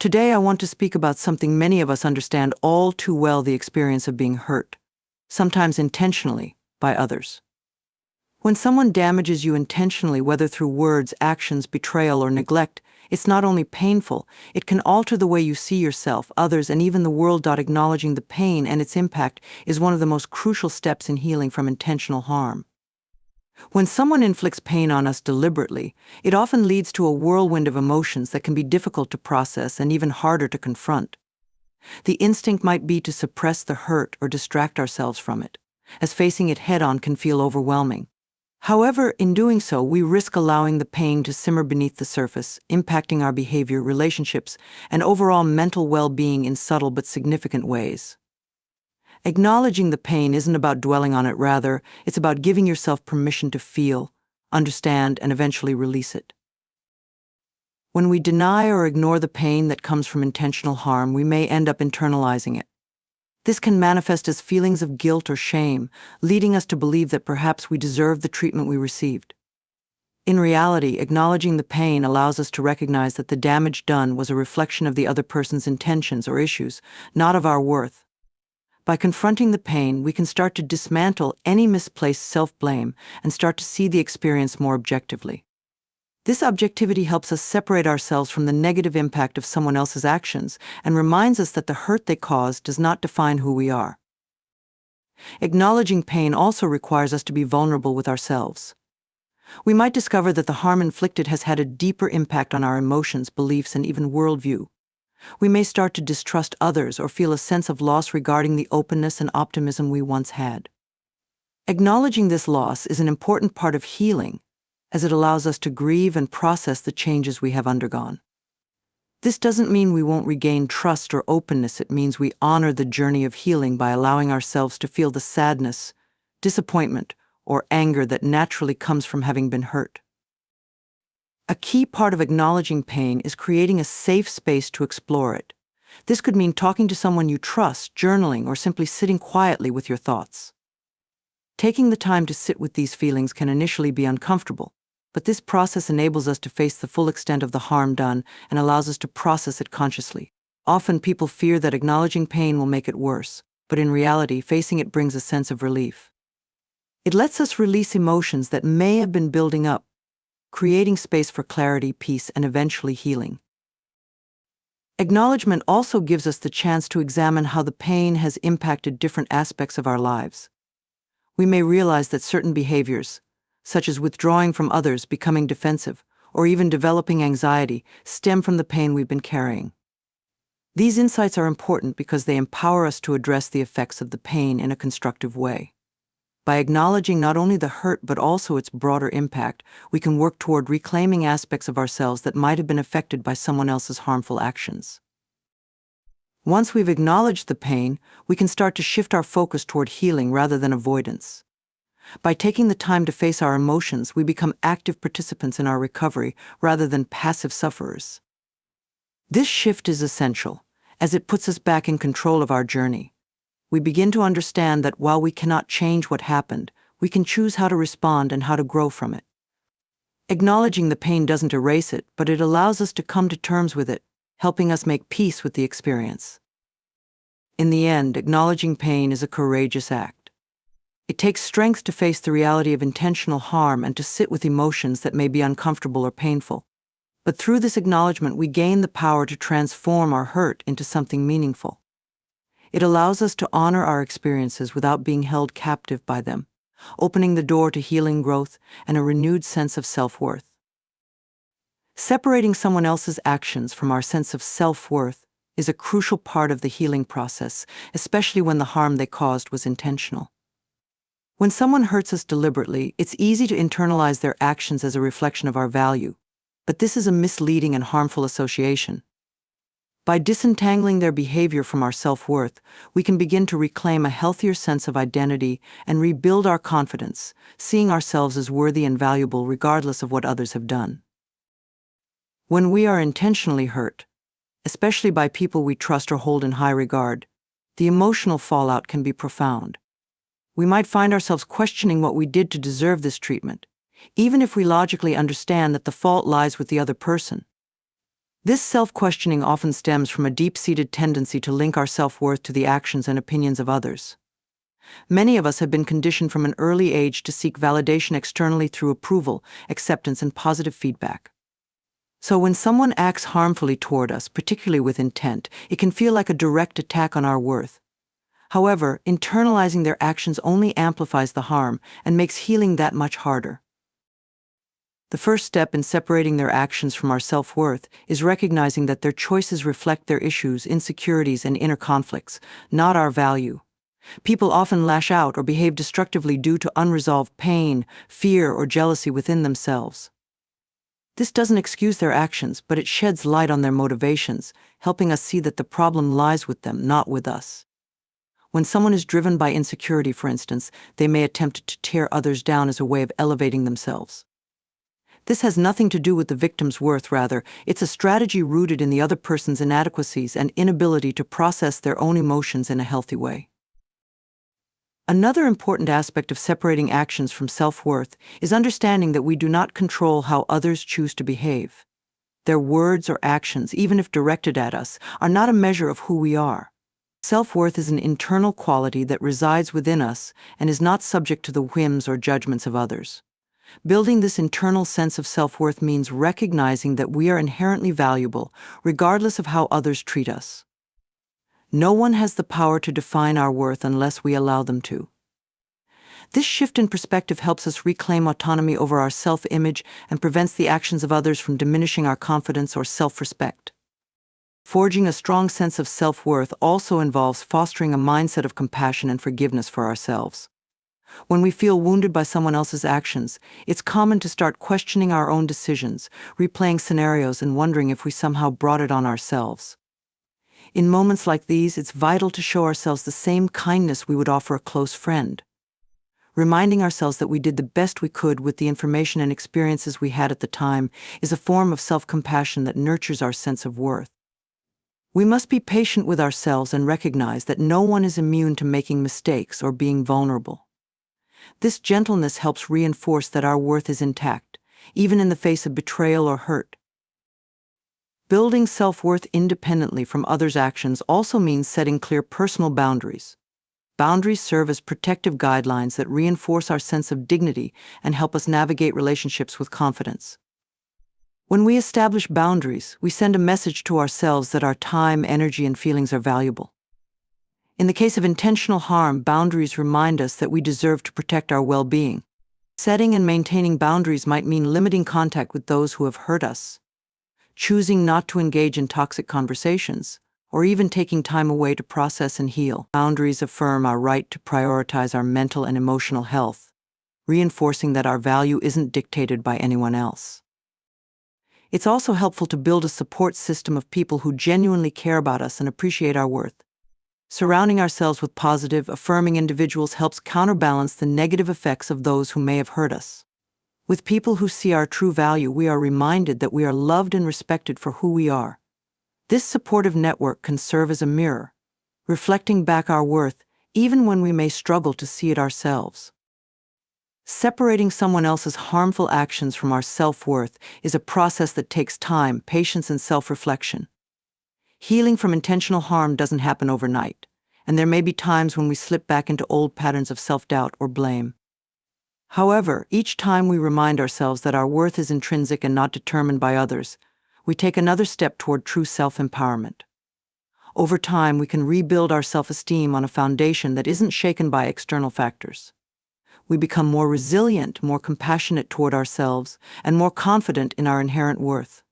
Today I want to speak about something many of us understand all too well: the experience of being hurt, sometimes intentionally, by others. When someone damages you intentionally, whether through words, actions, betrayal, or neglect, it's not only painful, it can alter the way you see yourself, others, and even the world. Acknowledging the pain and its impact is one of the most crucial steps in healing from intentional harm. When someone inflicts pain on us deliberately, it often leads to a whirlwind of emotions that can be difficult to process and even harder to confront. The instinct might be to suppress the hurt or distract ourselves from it, as facing it head-on can feel overwhelming. However, in doing so, we risk allowing the pain to simmer beneath the surface, impacting our behavior, relationships, and overall mental well-being in subtle but significant ways. Acknowledging the pain isn't about dwelling on it, rather, it's about giving yourself permission to feel, understand, and eventually release it. When we deny or ignore the pain that comes from intentional harm, we may end up internalizing it. This can manifest as feelings of guilt or shame, leading us to believe that perhaps we deserve the treatment we received. In reality, acknowledging the pain allows us to recognize that the damage done was a reflection of the other person's intentions or issues, not of our worth. By confronting the pain, we can start to dismantle any misplaced self-blame and start to see the experience more objectively. This objectivity helps us separate ourselves from the negative impact of someone else's actions and reminds us that the hurt they caused does not define who we are. Acknowledging pain also requires us to be vulnerable with ourselves. We might discover that the harm inflicted has had a deeper impact on our emotions, beliefs, and even worldview. We may start to distrust others or feel a sense of loss regarding the openness and optimism we once had. Acknowledging this loss is an important part of healing, as it allows us to grieve and process the changes we have undergone. This doesn't mean we won't regain trust or openness. It means we honor the journey of healing by allowing ourselves to feel the sadness, disappointment, or anger that naturally comes from having been hurt. A key part of acknowledging pain is creating a safe space to explore it. This could mean talking to someone you trust, journaling, or simply sitting quietly with your thoughts. Taking the time to sit with these feelings can initially be uncomfortable, but this process enables us to face the full extent of the harm done and allows us to process it consciously. Often people fear that acknowledging pain will make it worse, but in reality, facing it brings a sense of relief. It lets us release emotions that may have been building up, creating space for clarity, peace, and eventually healing. Acknowledgement also gives us the chance to examine how the pain has impacted different aspects of our lives. We may realize that certain behaviors, such as withdrawing from others, becoming defensive, or even developing anxiety, stem from the pain we've been carrying. These insights are important because they empower us to address the effects of the pain in a constructive way. By acknowledging not only the hurt but also its broader impact, we can work toward reclaiming aspects of ourselves that might have been affected by someone else's harmful actions. Once we've acknowledged the pain, we can start to shift our focus toward healing rather than avoidance. By taking the time to face our emotions, we become active participants in our recovery rather than passive sufferers. This shift is essential, as it puts us back in control of our journey. We begin to understand that while we cannot change what happened, we can choose how to respond and how to grow from it. Acknowledging the pain doesn't erase it, but it allows us to come to terms with it, helping us make peace with the experience. In the end, acknowledging pain is a courageous act. It takes strength to face the reality of intentional harm and to sit with emotions that may be uncomfortable or painful. But through this acknowledgement, we gain the power to transform our hurt into something meaningful. It allows us to honor our experiences without being held captive by them, opening the door to healing, growth, and a renewed sense of self-worth. Separating someone else's actions from our sense of self-worth is a crucial part of the healing process, especially when the harm they caused was intentional. When someone hurts us deliberately, it's easy to internalize their actions as a reflection of our value, but this is a misleading and harmful association. By disentangling their behavior from our self-worth, we can begin to reclaim a healthier sense of identity and rebuild our confidence, seeing ourselves as worthy and valuable regardless of what others have done. When we are intentionally hurt, especially by people we trust or hold in high regard, the emotional fallout can be profound. We might find ourselves questioning what we did to deserve this treatment, even if we logically understand that the fault lies with the other person. This self-questioning often stems from a deep-seated tendency to link our self-worth to the actions and opinions of others. Many of us have been conditioned from an early age to seek validation externally through approval, acceptance, and positive feedback. So when someone acts harmfully toward us, particularly with intent, it can feel like a direct attack on our worth. However, internalizing their actions only amplifies the harm and makes healing that much harder. The first step in separating their actions from our self-worth is recognizing that their choices reflect their issues, insecurities, and inner conflicts, not our value. People often lash out or behave destructively due to unresolved pain, fear, or jealousy within themselves. This doesn't excuse their actions, but it sheds light on their motivations, helping us see that the problem lies with them, not with us. When someone is driven by insecurity, for instance, they may attempt to tear others down as a way of elevating themselves. This has nothing to do with the victim's worth, rather, it's a strategy rooted in the other person's inadequacies and inability to process their own emotions in a healthy way. Another important aspect of separating actions from self-worth is understanding that we do not control how others choose to behave. Their words or actions, even if directed at us, are not a measure of who we are. Self-worth is an internal quality that resides within us and is not subject to the whims or judgments of others. Building this internal sense of self-worth means recognizing that we are inherently valuable, regardless of how others treat us. No one has the power to define our worth unless we allow them to. This shift in perspective helps us reclaim autonomy over our self-image and prevents the actions of others from diminishing our confidence or self-respect. Forging a strong sense of self-worth also involves fostering a mindset of compassion and forgiveness for ourselves. When we feel wounded by someone else's actions, it's common to start questioning our own decisions, replaying scenarios, and wondering if we somehow brought it on ourselves. In moments like these, it's vital to show ourselves the same kindness we would offer a close friend. Reminding ourselves that we did the best we could with the information and experiences we had at the time is a form of self-compassion that nurtures our sense of worth. We must be patient with ourselves and recognize that no one is immune to making mistakes or being vulnerable. This gentleness helps reinforce that our worth is intact, even in the face of betrayal or hurt. Building self-worth independently from others' actions also means setting clear personal boundaries. Boundaries serve as protective guidelines that reinforce our sense of dignity and help us navigate relationships with confidence. When we establish boundaries, we send a message to ourselves that our time, energy, and feelings are valuable. In the case of intentional harm, boundaries remind us that we deserve to protect our well-being. Setting and maintaining boundaries might mean limiting contact with those who have hurt us, choosing not to engage in toxic conversations, or even taking time away to process and heal. Boundaries affirm our right to prioritize our mental and emotional health, reinforcing that our value isn't dictated by anyone else. It's also helpful to build a support system of people who genuinely care about us and appreciate our worth. Surrounding ourselves with positive, affirming individuals helps counterbalance the negative effects of those who may have hurt us. With people who see our true value, we are reminded that we are loved and respected for who we are. This supportive network can serve as a mirror, reflecting back our worth even when we may struggle to see it ourselves. Separating someone else's harmful actions from our self-worth is a process that takes time, patience, and self-reflection. Healing from intentional harm doesn't happen overnight, and there may be times when we slip back into old patterns of self-doubt or blame. However, each time we remind ourselves that our worth is intrinsic and not determined by others, we take another step toward true self-empowerment. Over time, we can rebuild our self-esteem on a foundation that isn't shaken by external factors. We become more resilient, more compassionate toward ourselves, and more confident in our inherent worth.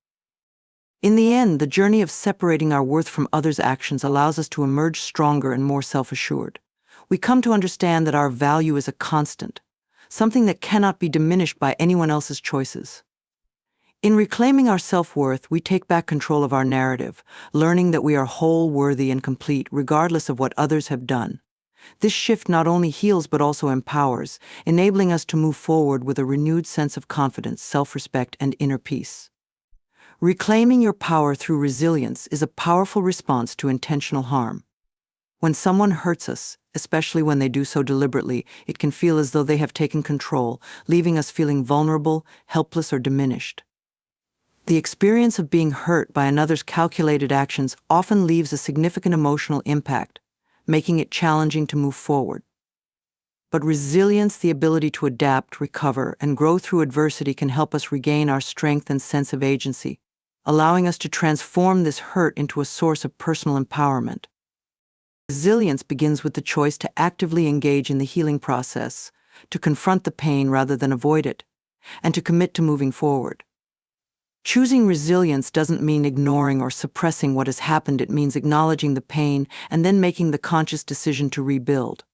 In the end, the journey of separating our worth from others' actions allows us to emerge stronger and more self-assured. We come to understand that our value is a constant, something that cannot be diminished by anyone else's choices. In reclaiming our self-worth, we take back control of our narrative, learning that we are whole, worthy, and complete regardless of what others have done. This shift not only heals but also empowers, enabling us to move forward with a renewed sense of confidence, self-respect, and inner peace. Reclaiming your power through resilience is a powerful response to intentional harm. When someone hurts us, especially when they do so deliberately, it can feel as though they have taken control, leaving us feeling vulnerable, helpless, or diminished. The experience of being hurt by another's calculated actions often leaves a significant emotional impact, making it challenging to move forward. But resilience, the ability to adapt, recover, and grow through adversity, can help us regain our strength and sense of agency, allowing us to transform this hurt into a source of personal empowerment. Resilience begins with the choice to actively engage in the healing process, to confront the pain rather than avoid it, and to commit to moving forward. Choosing resilience doesn't mean ignoring or suppressing what has happened. It means acknowledging the pain and then making the conscious decision to rebuild.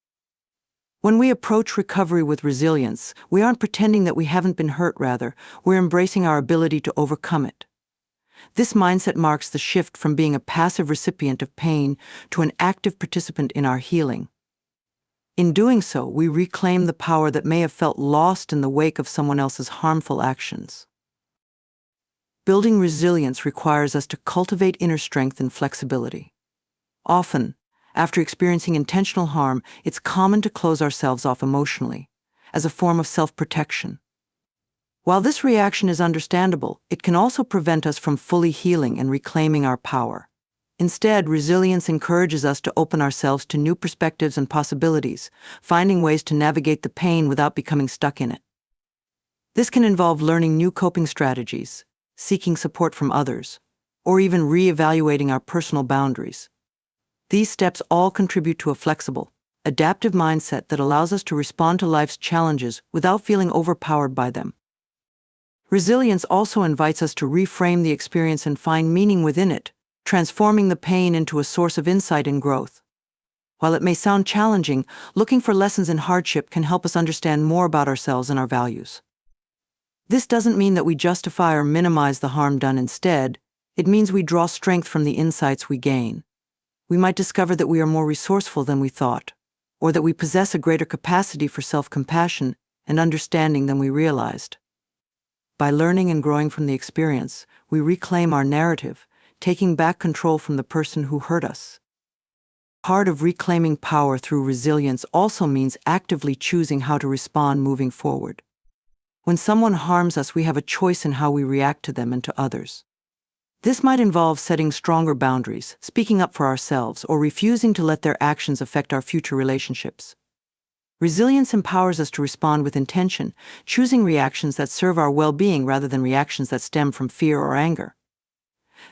When we approach recovery with resilience, we aren't pretending that we haven't been hurt. Rather, we're embracing our ability to overcome it. This mindset marks the shift from being a passive recipient of pain to an active participant in our healing. In doing so, we reclaim the power that may have felt lost in the wake of someone else's harmful actions. Building resilience requires us to cultivate inner strength and flexibility. Often, after experiencing intentional harm, it's common to close ourselves off emotionally, as a form of self-protection. While this reaction is understandable, it can also prevent us from fully healing and reclaiming our power. Instead, resilience encourages us to open ourselves to new perspectives and possibilities, finding ways to navigate the pain without becoming stuck in it. This can involve learning new coping strategies, seeking support from others, or even re-evaluating our personal boundaries. These steps all contribute to a flexible, adaptive mindset that allows us to respond to life's challenges without feeling overpowered by them. Resilience also invites us to reframe the experience and find meaning within it, transforming the pain into a source of insight and growth. While it may sound challenging, looking for lessons in hardship can help us understand more about ourselves and our values. This doesn't mean that we justify or minimize the harm done. Instead, it means we draw strength from the insights we gain. We might discover that we are more resourceful than we thought, or that we possess a greater capacity for self-compassion and understanding than we realized. By learning and growing from the experience, we reclaim our narrative, taking back control from the person who hurt us. Part of reclaiming power through resilience also means actively choosing how to respond moving forward. When someone harms us, we have a choice in how we react to them and to others. This might involve setting stronger boundaries, speaking up for ourselves, or refusing to let their actions affect our future relationships. Resilience empowers us to respond with intention, choosing reactions that serve our well-being rather than reactions that stem from fear or anger.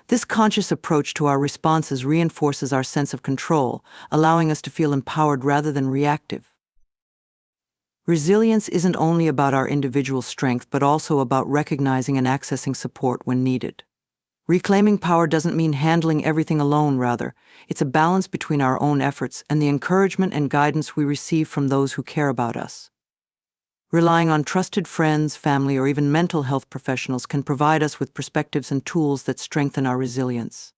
This conscious approach to our responses reinforces our sense of control, allowing us to feel empowered rather than reactive. Resilience isn't only about our individual strength, but also about recognizing and accessing support when needed. Reclaiming power doesn't mean handling everything alone. Rather, it's a balance between our own efforts and the encouragement and guidance we receive from those who care about us. Relying on trusted friends, family, or even mental health professionals can provide us with perspectives and tools that strengthen our resilience.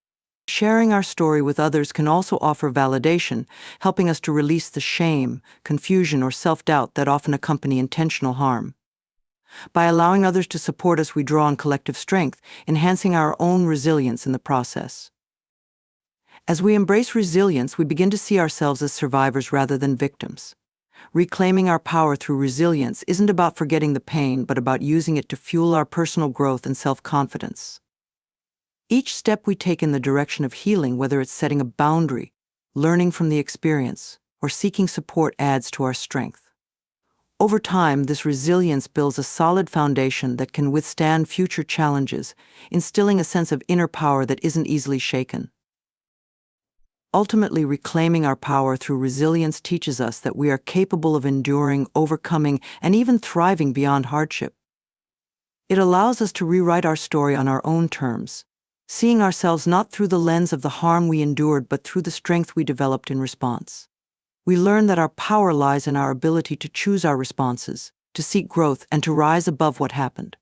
Sharing our story with others can also offer validation, helping us to release the shame, confusion, or self-doubt that often accompany intentional harm. By allowing others to support us, we draw on collective strength, enhancing our own resilience in the process. As we embrace resilience, we begin to see ourselves as survivors rather than victims. Reclaiming our power through resilience isn't about forgetting the pain, but about using it to fuel our personal growth and self-confidence. Each step we take in the direction of healing, whether it's setting a boundary, learning from the experience, or seeking support, adds to our strength. Over time, this resilience builds a solid foundation that can withstand future challenges, instilling a sense of inner power that isn't easily shaken. Ultimately, reclaiming our power through resilience teaches us that we are capable of enduring, overcoming, and even thriving beyond hardship. It allows us to rewrite our story on our own terms, seeing ourselves not through the lens of the harm we endured, but through the strength we developed in response. We learn that our power lies in our ability to choose our responses, to seek growth, and to rise above what happened.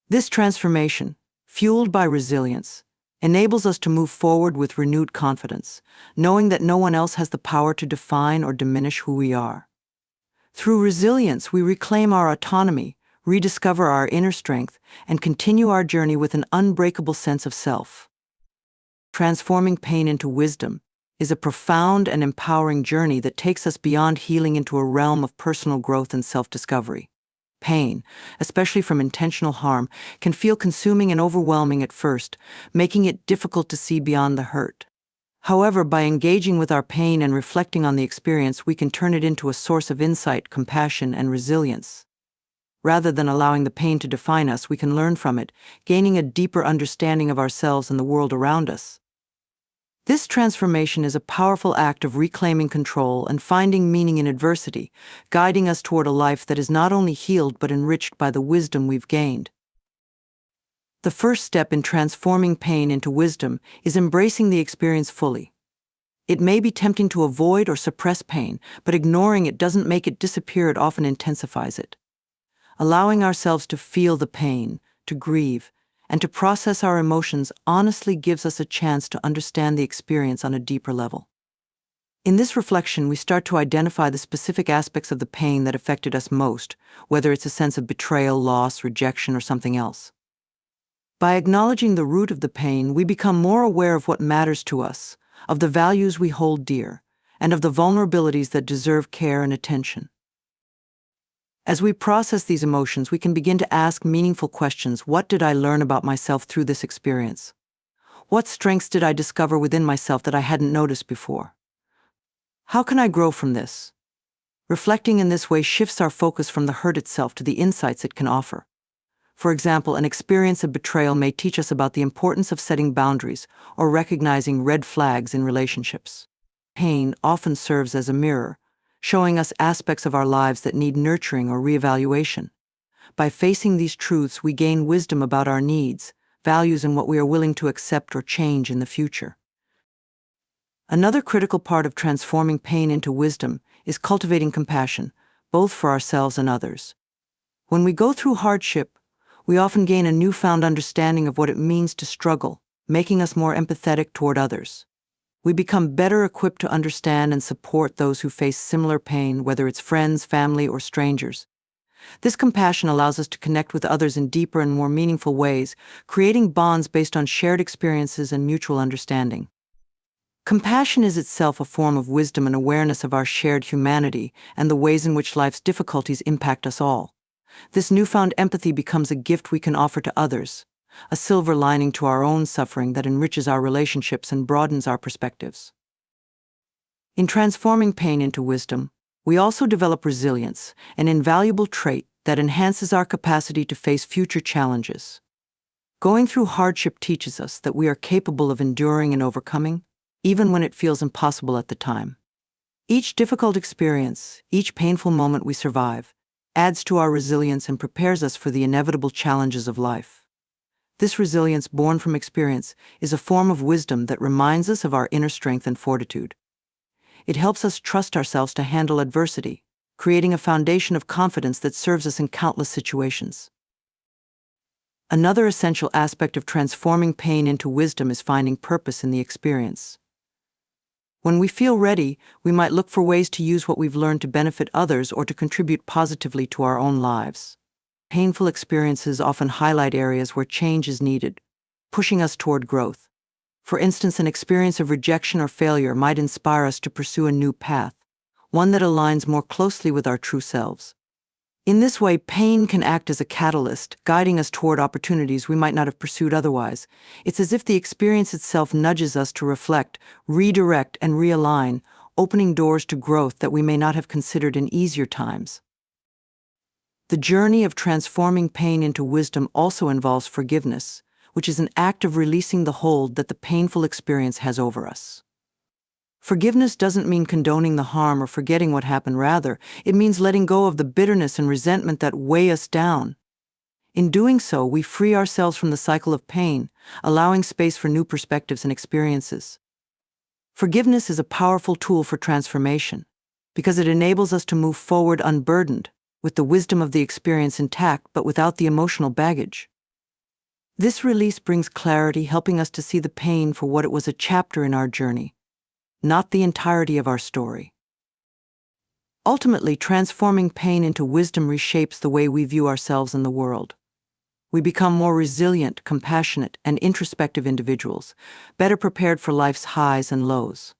This transformation, fueled by resilience, enables us to move forward with renewed confidence, knowing that no one else has the power to define or diminish who we are. Through resilience, we reclaim our autonomy, rediscover our inner strength, and continue our journey with an unbreakable sense of self. Transforming pain into wisdom is a profound and empowering journey that takes us beyond healing into a realm of personal growth and self-discovery. Pain, especially from intentional harm, can feel consuming and overwhelming at first, making it difficult to see beyond the hurt. However, by engaging with our pain and reflecting on the experience, we can turn it into a source of insight, compassion, and resilience. Rather than allowing the pain to define us, we can learn from it, gaining a deeper understanding of ourselves and the world around us. This transformation is a powerful act of reclaiming control and finding meaning in adversity, guiding us toward a life that is not only healed but enriched by the wisdom we've gained. The first step in transforming pain into wisdom is embracing the experience fully. It may be tempting to avoid or suppress pain, but ignoring it doesn't make it disappear, it often intensifies it. Allowing ourselves to feel the pain, to grieve, and to process our emotions honestly gives us a chance to understand the experience on a deeper level. In this reflection, we start to identify the specific aspects of the pain that affected us most, whether it's a sense of betrayal, loss, rejection, or something else. By acknowledging the root of the pain, we become more aware of what matters to us, of the values we hold dear, and of the vulnerabilities that deserve care and attention. As we process these emotions, we can begin to ask meaningful questions. What did I learn about myself through this experience? What strengths did I discover within myself that I hadn't noticed before? How can I grow from this? Reflecting in this way shifts our focus from the hurt itself to the insights it can offer. For example, an experience of betrayal may teach us about the importance of setting boundaries or recognizing red flags in relationships. Pain often serves as a mirror, showing us aspects of our lives that need nurturing or reevaluation. By facing these truths, we gain wisdom about our needs, values, and what we are willing to accept or change in the future. Another critical part of transforming pain into wisdom is cultivating compassion, both for ourselves and others. When we go through hardship, we often gain a newfound understanding of what it means to struggle, making us more empathetic toward others. We become better equipped to understand and support those who face similar pain, whether it's friends, family, or strangers. This compassion allows us to connect with others in deeper and more meaningful ways, creating bonds based on shared experiences and mutual understanding. Compassion is itself a form of wisdom and awareness of our shared humanity and the ways in which life's difficulties impact us all. This newfound empathy becomes a gift we can offer to others, a silver lining to our own suffering that enriches our relationships and broadens our perspectives. In transforming pain into wisdom, we also develop resilience, an invaluable trait that enhances our capacity to face future challenges. Going through hardship teaches us that we are capable of enduring and overcoming, even when it feels impossible at the time. Each difficult experience, each painful moment we survive, adds to our resilience and prepares us for the inevitable challenges of life. This resilience, born from experience, is a form of wisdom that reminds us of our inner strength and fortitude. It helps us trust ourselves to handle adversity, creating a foundation of confidence that serves us in countless situations. Another essential aspect of transforming pain into wisdom is finding purpose in the experience. When we feel ready, we might look for ways to use what we've learned to benefit others or to contribute positively to our own lives. Painful experiences often highlight areas where change is needed, pushing us toward growth. For instance, an experience of rejection or failure might inspire us to pursue a new path, one that aligns more closely with our true selves. In this way, pain can act as a catalyst, guiding us toward opportunities we might not have pursued otherwise. It's as if the experience itself nudges us to reflect, redirect, and realign, opening doors to growth that we may not have considered in easier times. The journey of transforming pain into wisdom also involves forgiveness, which is an act of releasing the hold that the painful experience has over us. Forgiveness doesn't mean condoning the harm or forgetting what happened. Rather, it means letting go of the bitterness and resentment that weigh us down. In doing so, we free ourselves from the cycle of pain, allowing space for new perspectives and experiences. Forgiveness is a powerful tool for transformation, because it enables us to move forward unburdened, with the wisdom of the experience intact but without the emotional baggage. This release brings clarity, helping us to see the pain for what it was, a chapter in our journey, not the entirety of our story. Ultimately, transforming pain into wisdom reshapes the way we view ourselves and the world. We become more resilient, compassionate, and introspective individuals, better prepared for life's highs and lows.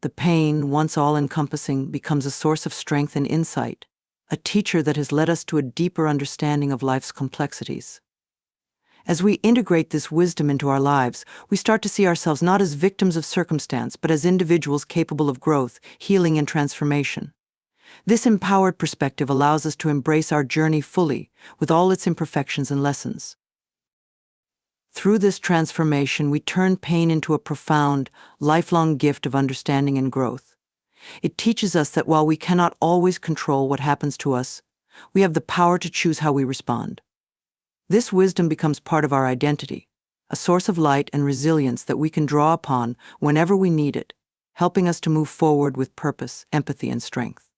The pain, once all-encompassing, becomes a source of strength and insight, a teacher that has led us to a deeper understanding of life's complexities. As we integrate this wisdom into our lives, we start to see ourselves not as victims of circumstance, but as individuals capable of growth, healing, and transformation. This empowered perspective allows us to embrace our journey fully, with all its imperfections and lessons. Through this transformation, we turn pain into a profound, lifelong gift of understanding and growth. It teaches us that while we cannot always control what happens to us, we have the power to choose how we respond. This wisdom becomes part of our identity, a source of light and resilience that we can draw upon whenever we need it, helping us to move forward with purpose, empathy, and strength.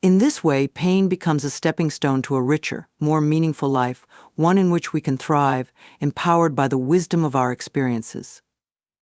In this way, pain becomes a stepping stone to a richer, more meaningful life, one in which we can thrive, empowered by the wisdom of our experiences.